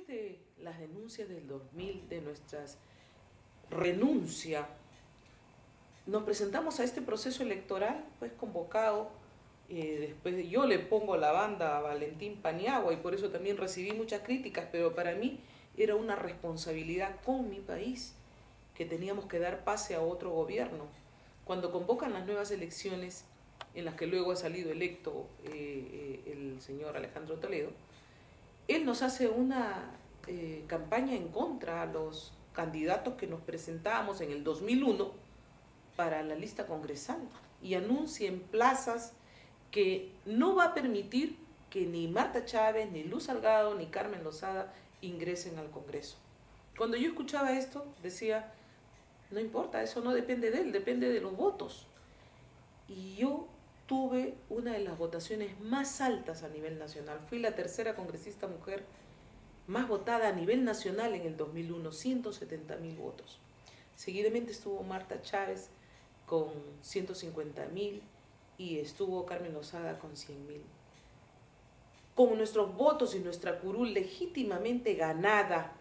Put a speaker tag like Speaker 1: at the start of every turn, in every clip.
Speaker 1: Después de las denuncias del 2000, de nuestra renuncia, nos presentamos a este proceso electoral, pues convocado. Después yo le pongo la banda a Valentín Paniagua y por eso también recibí muchas críticas, pero para mí era una responsabilidad con mi país que teníamos que dar pase a otro gobierno. Cuando convocan las nuevas elecciones, en las que luego ha salido electo el señor Alejandro Toledo, él nos hace una campaña en contra a los candidatos que nos presentábamos en el 2001 para la lista congresal y anuncia en plazas que no va a permitir que ni Marta Chávez, ni Luz Salgado, ni Carmen Lozada ingresen al Congreso. Cuando yo escuchaba esto, decía, no importa, eso no depende de él, depende de los votos. Y yo tuve una de las votaciones más altas a nivel nacional. Fui la tercera congresista mujer más votada a nivel nacional en el 2001, 170.000 votos. Seguidamente estuvo Marta Chávez con 150.000 y estuvo Carmen Lozada con 100.000. Con nuestros votos y nuestra curul legítimamente ganada,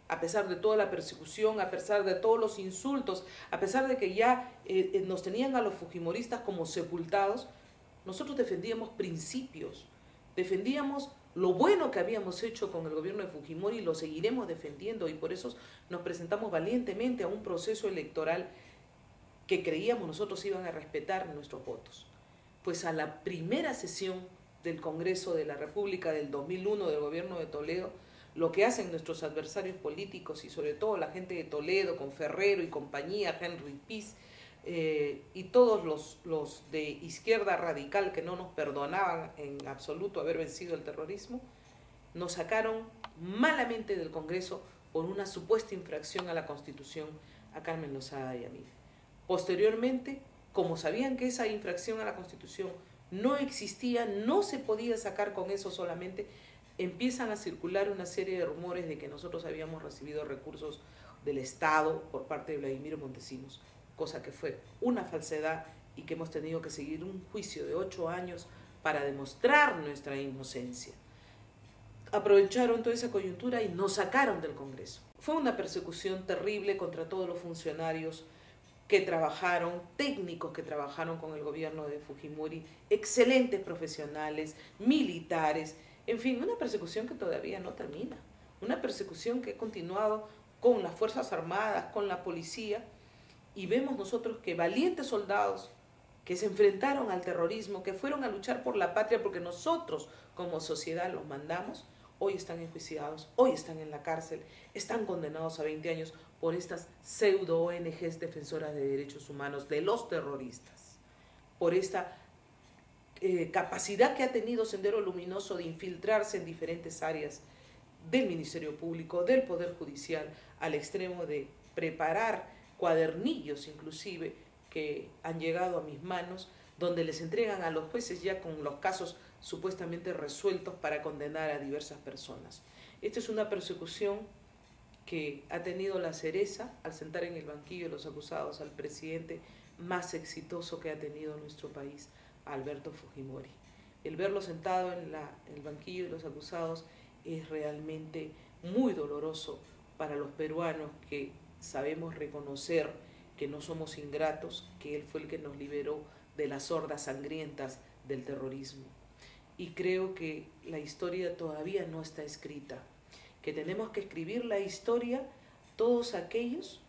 Speaker 1: a pesar de toda la persecución, a pesar de todos los insultos, a pesar de que ya nos tenían a los fujimoristas como sepultados, nosotros defendíamos principios, defendíamos lo bueno que habíamos hecho con el gobierno de Fujimori y lo seguiremos defendiendo, y por eso nos presentamos valientemente a un proceso electoral que creíamos nosotros iban a respetar nuestros votos. Pues a la primera sesión del Congreso de la República del 2001 del gobierno de Toledo, lo que hacen nuestros adversarios políticos y sobre todo la gente de Toledo, con Ferrero y compañía, Henry Piz, y todos los de izquierda radical que no nos perdonaban en absoluto haber vencido el terrorismo, nos sacaron malamente del Congreso por una supuesta infracción a la Constitución a Carmen Lozada y a mí. Posteriormente, como sabían que esa infracción a la Constitución no existía, no se podía sacar con eso solamente, empiezan a circular una serie de rumores de que nosotros habíamos recibido recursos del Estado por parte de Vladimiro Montesinos, cosa que fue una falsedad y que hemos tenido que seguir un juicio de 8 años para demostrar nuestra inocencia. Aprovecharon toda esa coyuntura y nos sacaron del Congreso. Fue una persecución terrible contra todos los funcionarios que trabajaron, técnicos que trabajaron con el gobierno de Fujimori, excelentes profesionales, militares, en fin, una persecución que todavía no termina, una persecución que ha continuado con las Fuerzas Armadas, con la policía, y vemos nosotros que valientes soldados que se enfrentaron al terrorismo, que fueron a luchar por la patria porque nosotros como sociedad los mandamos, hoy están enjuiciados, hoy están en la cárcel, están condenados a 20 años por estas pseudo ONGs defensoras de derechos humanos de los terroristas, por esta capacidad que ha tenido Sendero Luminoso de infiltrarse en diferentes áreas del Ministerio Público, del Poder Judicial, al extremo de preparar cuadernillos inclusive que han llegado a mis manos, donde les entregan a los jueces ya con los casos supuestamente resueltos para condenar a diversas personas. Esta es una persecución que ha tenido la cereza al sentar en el banquillo de los acusados al presidente más exitoso que ha tenido nuestro país, Alberto Fujimori. El verlo sentado en el banquillo de los acusados es realmente muy doloroso para los peruanos que sabemos reconocer que no somos ingratos, que él fue el que nos liberó de las hordas sangrientas del terrorismo. Y creo que la historia todavía no está escrita, que tenemos que escribir la historia todos aquellos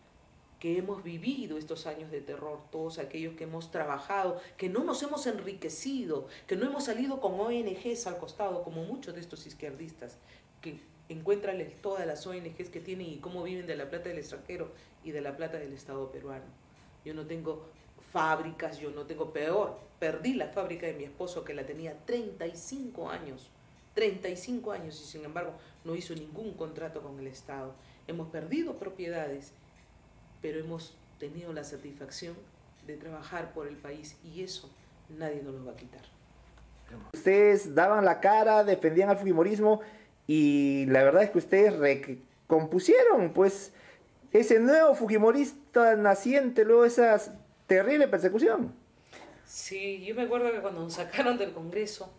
Speaker 1: que hemos vivido estos años de terror, todos aquellos que hemos trabajado, que no nos hemos enriquecido, que no hemos salido con ONGs al costado, como muchos de estos izquierdistas, que encuentran todas las ONGs que tienen y cómo viven de la plata del extranjero y de la plata del Estado peruano. Yo no tengo fábricas, yo no tengo, peor, perdí la fábrica de mi esposo que la tenía 35 años, y sin embargo no hizo ningún contrato con el Estado. Hemos perdido propiedades, pero hemos tenido la satisfacción de trabajar por el país y eso nadie nos lo va a quitar.
Speaker 2: Ustedes daban la cara, defendían al fujimorismo y la verdad es que ustedes recompusieron pues ese nuevo fujimorista naciente luego de esa terrible persecución.
Speaker 1: Sí, yo me acuerdo que cuando nos sacaron del Congreso,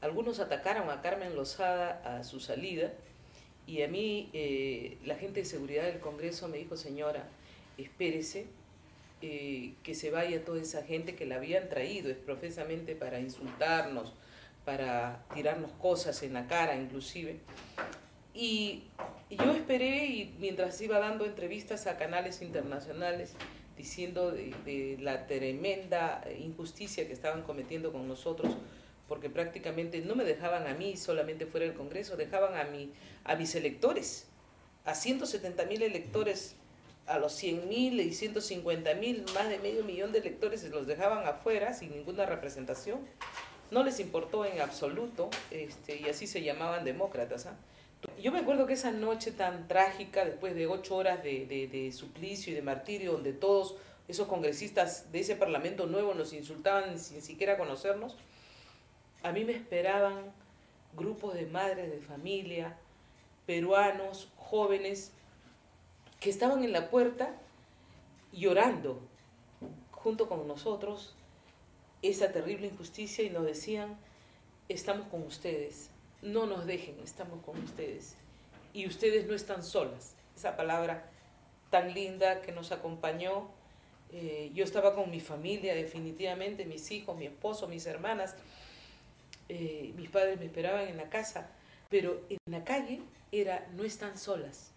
Speaker 1: algunos atacaron a Carmen Lozada a su salida y a mí la gente de seguridad del Congreso me dijo, señora, espérese, que se vaya toda esa gente que la habían traído, es profesamente para insultarnos, para tirarnos cosas en la cara inclusive. Y yo esperé y mientras iba dando entrevistas a canales internacionales diciendo de la tremenda injusticia que estaban cometiendo con nosotros, porque prácticamente no me dejaban a mí solamente fuera del Congreso, dejaban a mis electores, a 170.000 electores, a los 100.000 y 150.000, más de medio millón de electores se los dejaban afuera sin ninguna representación. No les importó en absoluto, y así se llamaban demócratas, ¿eh? Yo me acuerdo que esa noche tan trágica, después de 8 horas de suplicio y de martirio, donde todos esos congresistas de ese parlamento nuevo nos insultaban sin siquiera conocernos, a mí me esperaban grupos de madres de familia, peruanos, jóvenes, que estaban en la puerta llorando junto con nosotros esa terrible injusticia y nos decían, estamos con ustedes, no nos dejen, estamos con ustedes y ustedes no están solas. Esa palabra tan linda que nos acompañó. Yo estaba con mi familia definitivamente, mis hijos, mi esposo, mis hermanas, mis padres me esperaban en la casa, pero en la calle era no están solas,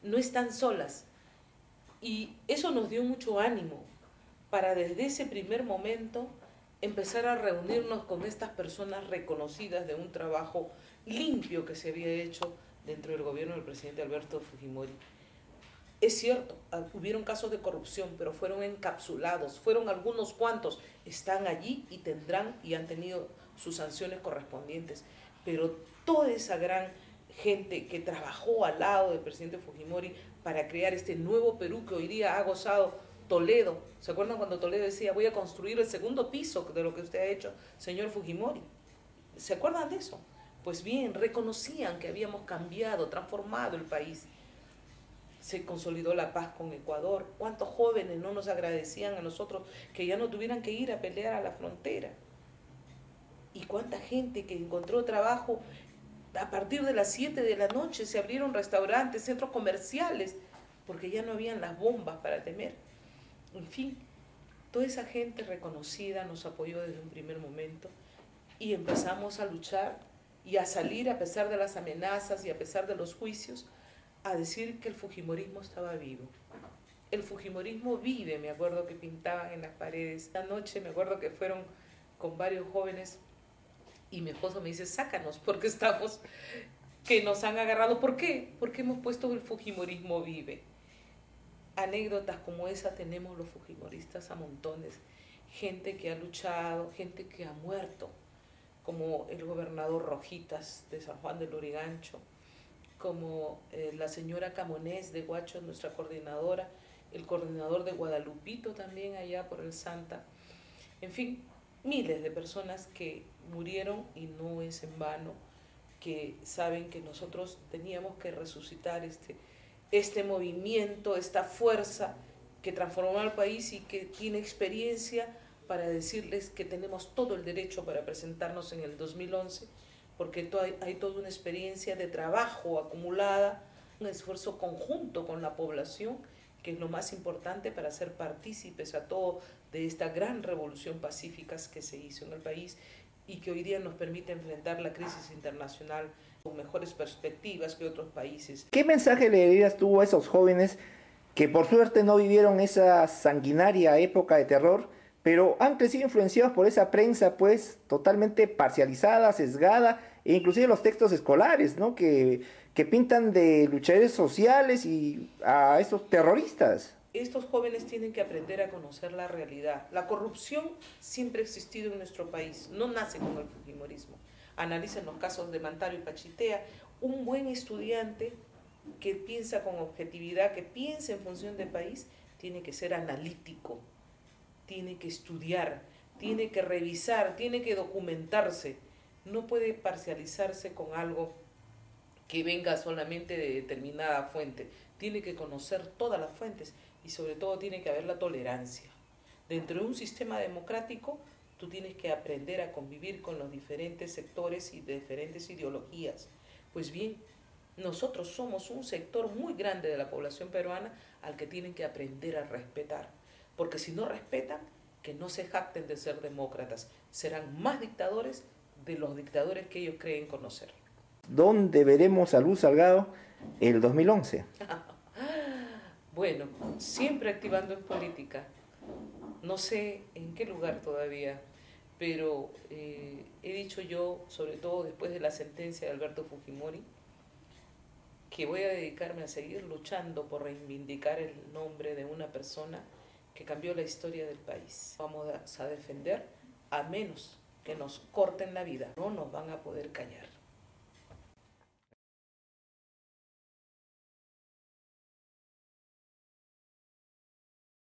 Speaker 1: no están solas. Y eso nos dio mucho ánimo para desde ese primer momento empezar a reunirnos con estas personas reconocidas de un trabajo limpio que se había hecho dentro del gobierno del presidente Alberto Fujimori. Es cierto, hubieron casos de corrupción, pero fueron encapsulados, fueron algunos cuantos, están allí y tendrán y han tenido sus sanciones correspondientes. Pero toda esa gran gente que trabajó al lado del presidente Fujimori para crear este nuevo Perú que hoy día ha gozado Toledo. ¿Se acuerdan cuando Toledo decía, voy a construir el segundo piso de lo que usted ha hecho, señor Fujimori? ¿Se acuerdan de eso? Pues bien, reconocían que habíamos cambiado, transformado el país. Se consolidó la paz con Ecuador. ¿Cuántos jóvenes no nos agradecían a nosotros que ya no tuvieran que ir a pelear a la frontera? Y cuánta gente que encontró trabajo a partir de las 7 de la noche, se abrieron restaurantes, centros comerciales, porque ya no habían las bombas para temer. En fin, toda esa gente reconocida nos apoyó desde un primer momento y empezamos a luchar y a salir a pesar de las amenazas y a pesar de los juicios, a decir que el fujimorismo estaba vivo. El fujimorismo vive, me acuerdo que pintaban en las paredes. La noche me acuerdo que fueron con varios jóvenes y mi esposo me dice, sácanos, porque estamos, que nos han agarrado. ¿Por qué? Porque hemos puesto el fujimorismo vive. Anécdotas como esa tenemos los fujimoristas a montones. Gente que ha luchado, gente que ha muerto, como el gobernador Rojitas de San Juan del Lurigancho, como la señora Camonés de Huacho, nuestra coordinadora, el coordinador de Guadalupito también allá por el Santa. En fin, miles de personas que murieron y no es en vano, que saben que nosotros teníamos que resucitar este movimiento, esta fuerza que transformó al país y que tiene experiencia para decirles que tenemos todo el derecho para presentarnos en el 2011, porque hay toda una experiencia de trabajo acumulada, un esfuerzo conjunto con la población, que es lo más importante para ser partícipes a todo de esta gran revolución pacífica que se hizo en el país y que hoy día nos permite enfrentar la crisis internacional con mejores perspectivas que otros países.
Speaker 2: ¿Qué mensaje le dirías tú a esos jóvenes que por suerte no vivieron esa sanguinaria época de terror, pero han crecido influenciados por esa prensa pues totalmente parcializada, sesgada, e inclusive los textos escolares, ¿no? Que pintan de luchadores sociales y a esos terroristas?
Speaker 1: Estos jóvenes tienen que aprender a conocer la realidad. La corrupción siempre ha existido en nuestro país, no nace con el fujimorismo. Analicen los casos de Mantaro y Pachitea. Un buen estudiante que piensa con objetividad, que piensa en función del país, tiene que ser analítico, tiene que estudiar, tiene que revisar, tiene que documentarse. No puede parcializarse con algo que venga solamente de determinada fuente. Tiene que conocer todas las fuentes y sobre todo tiene que haber la tolerancia. Dentro de un sistema democrático, tú tienes que aprender a convivir con los diferentes sectores y de diferentes ideologías. Pues bien, nosotros somos un sector muy grande de la población peruana al que tienen que aprender a respetar, porque si no respetan, que no se jacten de ser demócratas, serán más dictadores de los dictadores que ellos creen conocer.
Speaker 2: ¿Dónde veremos a Luz Salgado el 2011?
Speaker 1: Bueno, siempre activando en política. No sé en qué lugar todavía, pero he dicho yo, sobre todo después de la sentencia de Alberto Fujimori, que voy a dedicarme a seguir luchando por reivindicar el nombre de una persona que cambió la historia del país. Vamos a defender a menos que nos corten la vida, no nos van a poder callar.